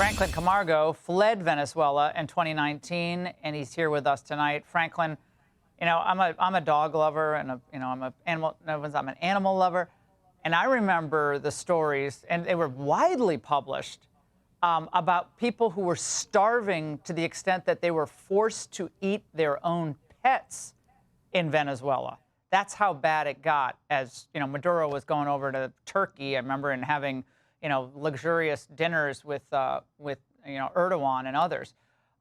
Franklin Camargo fled Venezuela in 2019, and he's here with us tonight. Franklin, I'm a dog lover, and I'm an animal lover, and I remember the stories, and they were widely published, about people who were starving to the extent that they were forced to eat their own pets in Venezuela. That's how bad it got. As Maduro was going over to Turkey, I remember, and having luxurious dinners with Erdogan and others.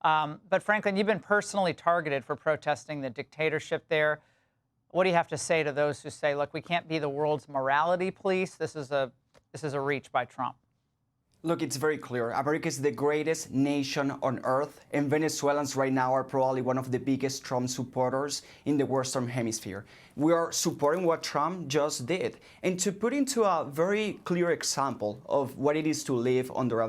But Franklin, you've been personally targeted for protesting the dictatorship there. What do you have to say to those who say, look, we can't be the world's morality police? This is a reach by Trump. Look, it's very clear. America is the greatest nation on earth, and Venezuelans right now are probably one of the biggest Trump supporters in the Western Hemisphere. We are supporting what Trump just did. And to put into a very clear example of what it is to live under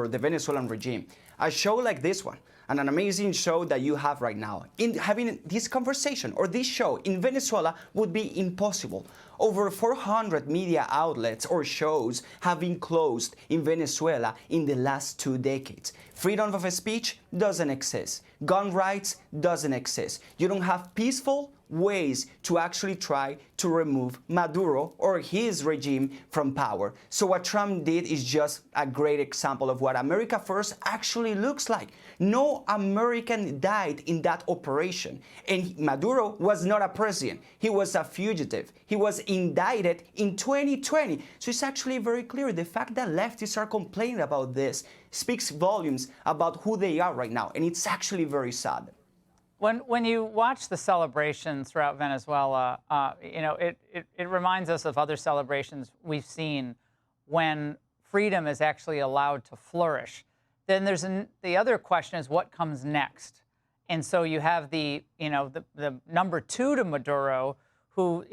the Venezuelan regime, a show like this one, and an amazing show that you have right now, in having this conversation or this show in Venezuela would be impossible. Over 400 media outlets or shows have been closed in Venezuela in the last 2 decades. Freedom of speech doesn't exist. Gun rights doesn't exist. You don't have peaceful ways to actually try to remove Maduro or his regime from power. So what Trump did is just a great example of what America First actually looks like. No American died in that operation. And Maduro was not a president. He was a fugitive. He was indicted in 2020. So it's actually very clear. The fact that leftists are complaining about this speaks volumes about who they are right now. And it's actually very sad. When you watch the celebrations throughout Venezuela, it reminds us of other celebrations we've seen when freedom is actually allowed to flourish. Then there's the other question is what comes next, and so you have the number two to Maduro, who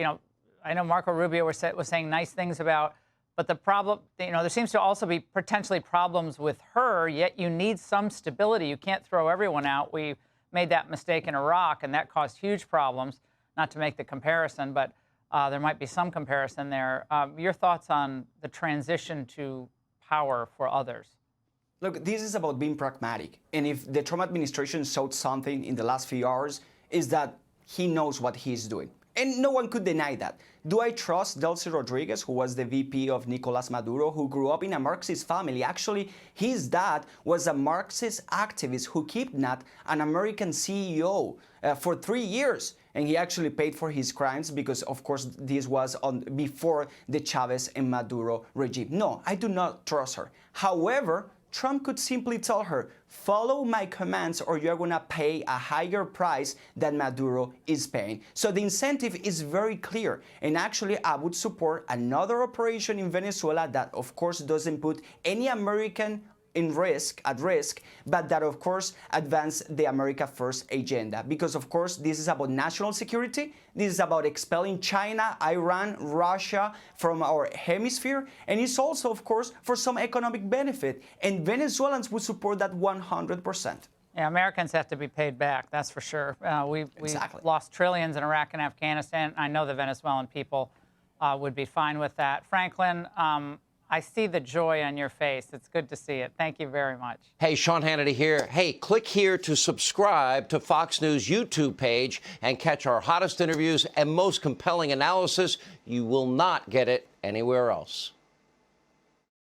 I know Marco Rubio was saying nice things about, but the problem there seems to also be potentially problems with her. Yet you need some stability. You can't throw everyone out. We made that mistake in Iraq, and that caused huge problems. Not to make the comparison, but there might be some comparison there. Your thoughts on the transition to power for others? Look, this is about being pragmatic. And if the Trump administration showed something in the last few hours, is that he knows what he's doing. And no one could deny that. Do I trust Delcy Rodriguez, who was the VP of Nicolas Maduro, who grew up in a Marxist family? Actually, his dad was a Marxist activist who kidnapped an American CEO for 3 years. And he actually paid for his crimes because, of course, this was before the Chavez and Maduro regime. No, I do not trust her. However, Trump could simply tell her, follow my commands or you're going to pay a higher price than Maduro is paying. So the incentive is very clear. And actually, I would support another operation in Venezuela that, of course, doesn't put any American at risk, but that, of course, advance the America First agenda. Because, of course, this is about national security. This is about expelling China, Iran, Russia from our hemisphere. And it's also, of course, for some economic benefit. And Venezuelans would support that 100%. Yeah, Americans have to be paid back, that's for sure. We've lost trillions in Iraq and Afghanistan. I know the Venezuelan people would be fine with that. Franklin, I see the joy on your face. It's good to see it. Thank you very much. Hey, Sean Hannity here. Hey, click here to subscribe to Fox News YouTube page and catch our hottest interviews and most compelling analysis. You will not get it anywhere else.